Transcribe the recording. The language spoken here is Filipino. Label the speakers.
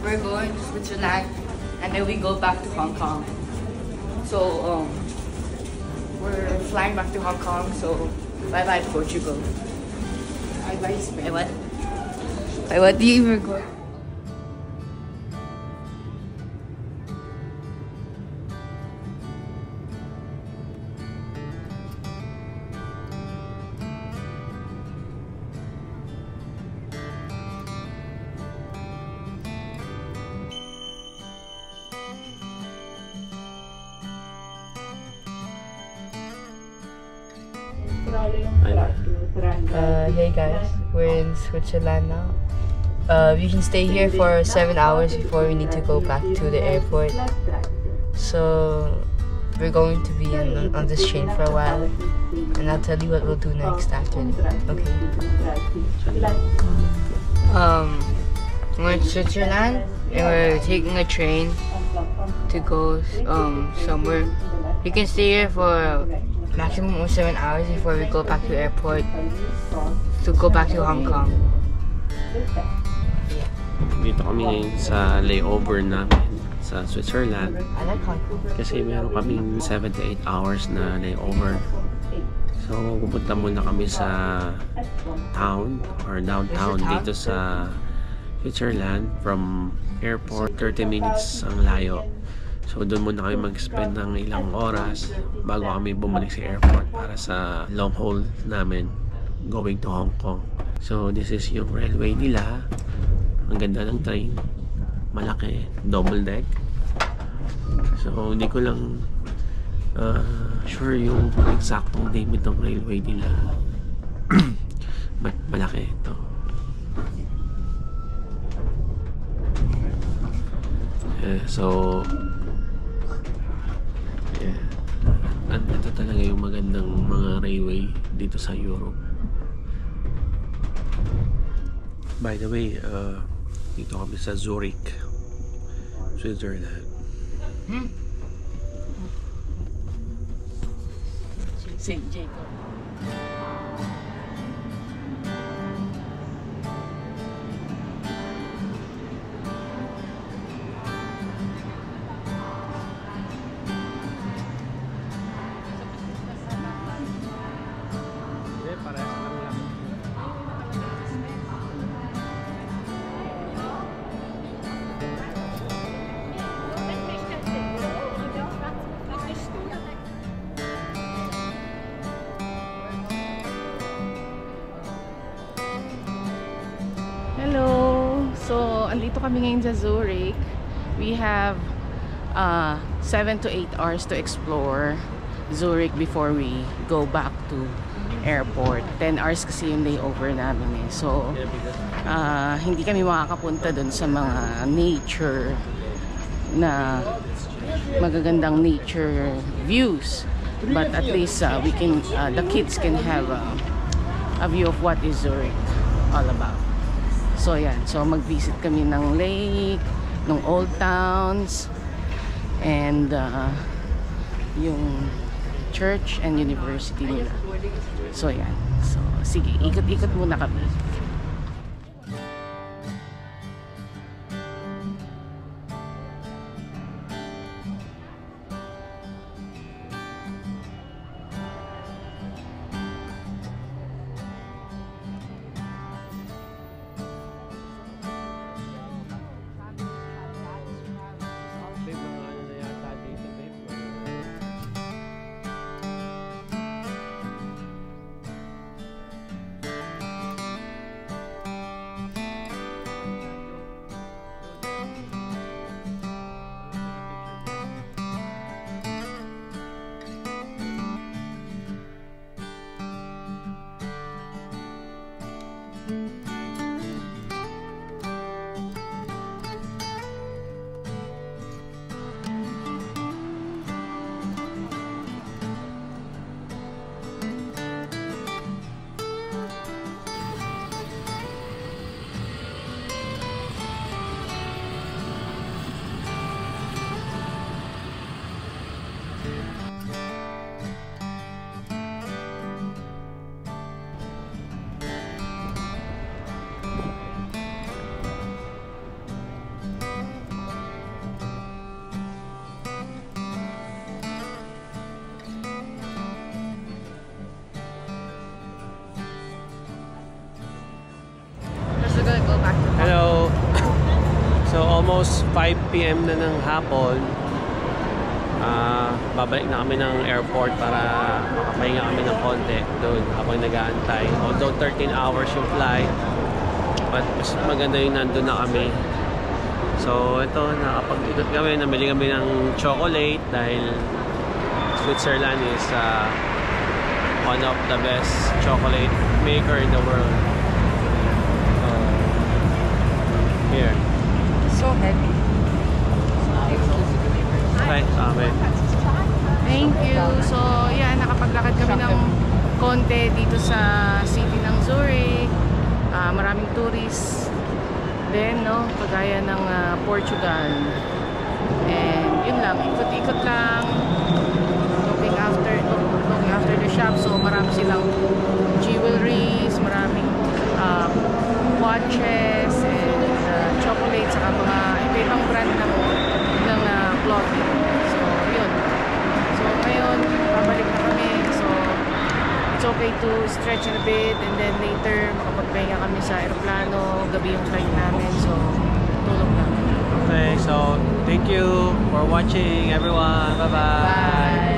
Speaker 1: we're going to Switzerland, and then we go back to Hong Kong. So we're flying back to Hong Kong. So bye bye Portugal. Bye bye Spain. What? Bye what do you even go? Hey guys, we're in Switzerland now. We can stay here for 7 hours before we need to go back to the airport. So we're going to be on this train for a while, and I'll tell you what we'll do next after that. Okay. We're in Switzerland and we're taking a train to go somewhere. We can stay here for maximum of 7 hours before we go back to the airport to go back to Hong Kong.
Speaker 2: Dito kami ngayon sa layover namin sa Switzerland.
Speaker 1: I like Hong Kong.
Speaker 2: Kasi meron kaming 7 to 8 hours na layover. So pupunta muna kami sa town or downtown dito sa Switzerland. From airport, 30 minutes ang layo. So doon muna kami mag-spend ng ilang oras bago kami bumalik sa airport para sa long haul namin going to Hong Kong. So this is yung railway nila. Ang ganda ng train. Malaki. Double deck. So hindi ko lang sure yung exactong name itong railway nila. But malaki ito. So ito talaga yung magandang mga railway dito sa Europe. By the way, dito kami sa Zurich, Switzerland.
Speaker 1: St. Jacob. Hello! So, andito kami ngayon sa Zurich. We have 7 to 8 hours to explore Zurich before we go back to airport. 10 hours kasi yung layover namin eh. So, hindi kami makakapunta dun sa mga nature na magagandang nature views. But at least we can, the kids can have a view of what is Zurich all about. So yan, so mag-visit kami ng lake, ng old towns, and yung church and university nila. So yan, so sige, ikot-ikot muna kami.
Speaker 2: almost 5 p.m. na ng hapon. Babalik na kami ng airport para makapahinga kami ng konti doon habang nag-aantay. Although 13 hours yung flight, but mas maganda yung nandun na kami. So ito, nakapag-ikot kami, namili kami ng chocolate dahil Switzerland is one of the best chocolate maker in the world. So here.
Speaker 3: So heavy.
Speaker 2: Okay, sabi.
Speaker 1: Thank you. So, yeah, nakapaglakad kami ng konti dito sa city ng Zurich. Maraming tourists. Then, no, kagaya ng Portugal. And yun lang, ikot-ikot lang. Looking after the shop. So, marami silang jewelries, maraming watches and chocolates, saka mga iba-ibang brand ng clothing. So, yun. So, ngayon, babalik na kami. So, it's okay to stretch a bit and then later, makapagpahinga kami sa aeroplano. Gabi yung flight namin. So, tulog lang.
Speaker 2: Okay, so thank you for watching everyone. Bye-bye.
Speaker 1: Bye!